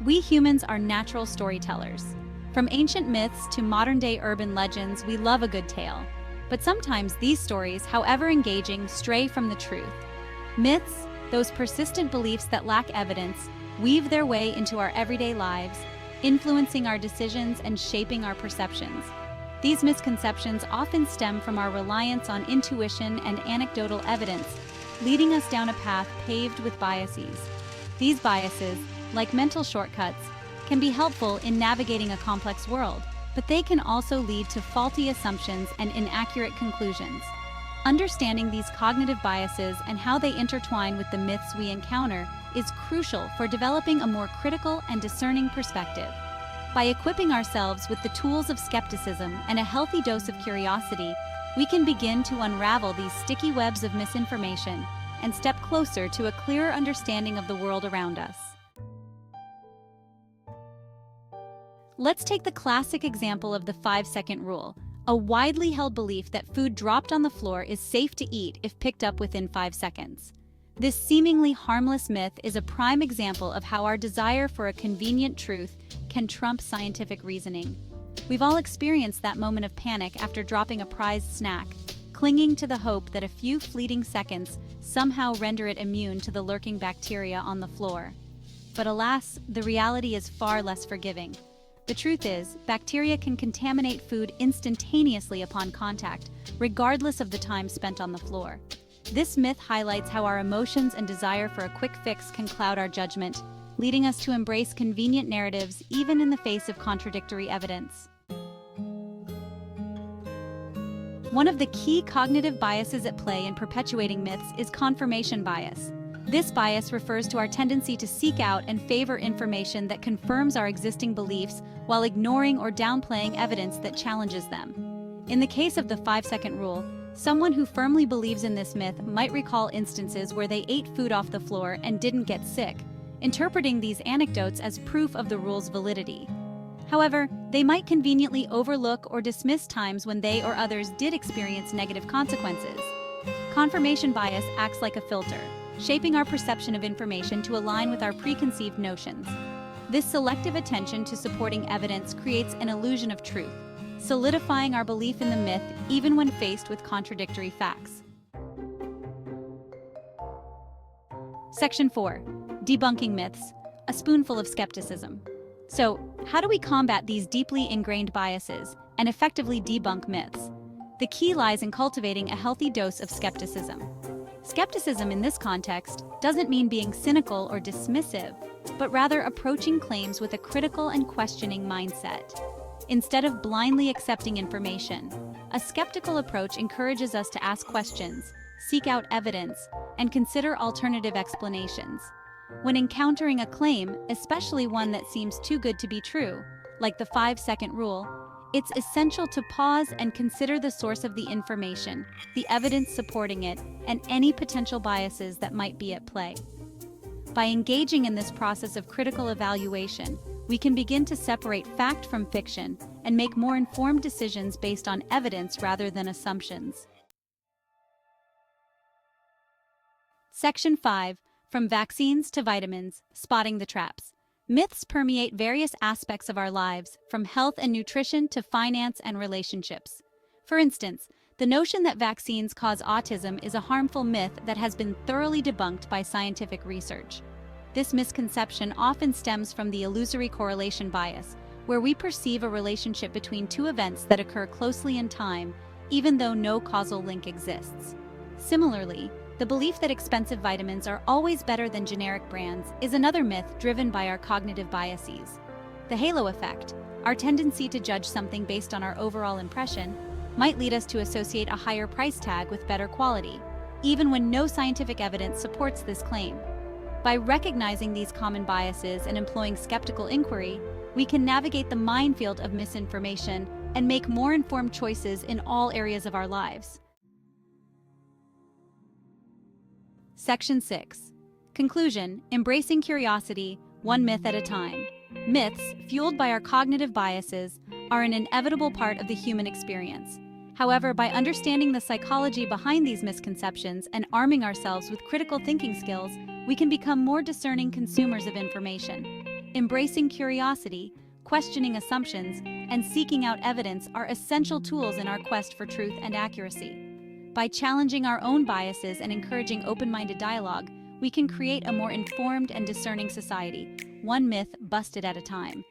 We humans are natural storytellers. From ancient myths to modern-day urban legends, we love a good tale. But sometimes these stories, however engaging, stray from the truth. Myths, those persistent beliefs that lack evidence, weave their way into our everyday lives, influencing our decisions and shaping our perceptions. These misconceptions often stem from our reliance on intuition and anecdotal evidence, leading us down a path paved with biases. These biases, like mental shortcuts, can be helpful in navigating a complex world, but they can also lead to faulty assumptions and inaccurate conclusions. Understanding these cognitive biases and how they intertwine with the myths we encounter is crucial for developing a more critical and discerning perspective. By equipping ourselves with the tools of skepticism and a healthy dose of curiosity, we can begin to unravel these sticky webs of misinformation and step closer to a clearer understanding of the world around us. Let's take the classic example of the 5-second rule, a widely held belief that food dropped on the floor is safe to eat if picked up within 5 seconds. This seemingly harmless myth is a prime example of how our desire for a convenient truth can trump scientific reasoning. We've all experienced that moment of panic after dropping a prized snack, clinging to the hope that a few fleeting seconds somehow render it immune to the lurking bacteria on the floor. But alas, the reality is far less forgiving. The truth is, bacteria can contaminate food instantaneously upon contact, regardless of the time spent on the floor. This myth highlights how our emotions and desire for a quick fix can cloud our judgment, leading us to embrace convenient narratives even in the face of contradictory evidence. One of the key cognitive biases at play in perpetuating myths is confirmation bias. This bias refers to our tendency to seek out and favor information that confirms our existing beliefs while ignoring or downplaying evidence that challenges them. In the case of the 5-second rule, someone who firmly believes in this myth might recall instances where they ate food off the floor and didn't get sick, interpreting these anecdotes as proof of the rule's validity. However, they might conveniently overlook or dismiss times when they or others did experience negative consequences. Confirmation bias acts like a filter, shaping our perception of information to align with our preconceived notions. This selective attention to supporting evidence creates an illusion of truth, solidifying our belief in the myth even when faced with contradictory facts. Section 4. Debunking myths, a spoonful of skepticism. So, how do we combat these deeply ingrained biases and effectively debunk myths? The key lies in cultivating a healthy dose of skepticism. Skepticism in this context doesn't mean being cynical or dismissive, but rather approaching claims with a critical and questioning mindset. Instead of blindly accepting information, a skeptical approach encourages us to ask questions, seek out evidence, and consider alternative explanations. When encountering a claim, especially one that seems too good to be true, like the 5-second rule, it's essential to pause and consider the source of the information, the evidence supporting it, and any potential biases that might be at play. By engaging in this process of critical evaluation, we can begin to separate fact from fiction and make more informed decisions based on evidence rather than assumptions. Section 5. From vaccines to vitamins, spotting the traps. Myths permeate various aspects of our lives, from health and nutrition to finance and relationships. For instance, the notion that vaccines cause autism is a harmful myth that has been thoroughly debunked by scientific research. This misconception often stems from the illusory correlation bias, where we perceive a relationship between two events that occur closely in time, even though no causal link exists. Similarly, the belief that expensive vitamins are always better than generic brands is another myth driven by our cognitive biases. The halo effect, our tendency to judge something based on our overall impression, might lead us to associate a higher price tag with better quality, even when no scientific evidence supports this claim. By recognizing these common biases and employing skeptical inquiry, we can navigate the minefield of misinformation and make more informed choices in all areas of our lives. Section 6. Conclusion: embracing curiosity, one myth at a time. Myths, fueled by our cognitive biases, are an inevitable part of the human experience. However, by understanding the psychology behind these misconceptions and arming ourselves with critical thinking skills, we can become more discerning consumers of information. Embracing curiosity, questioning assumptions, and seeking out evidence are essential tools in our quest for truth and accuracy. By challenging our own biases and encouraging open-minded dialogue, we can create a more informed and discerning society, one myth busted at a time.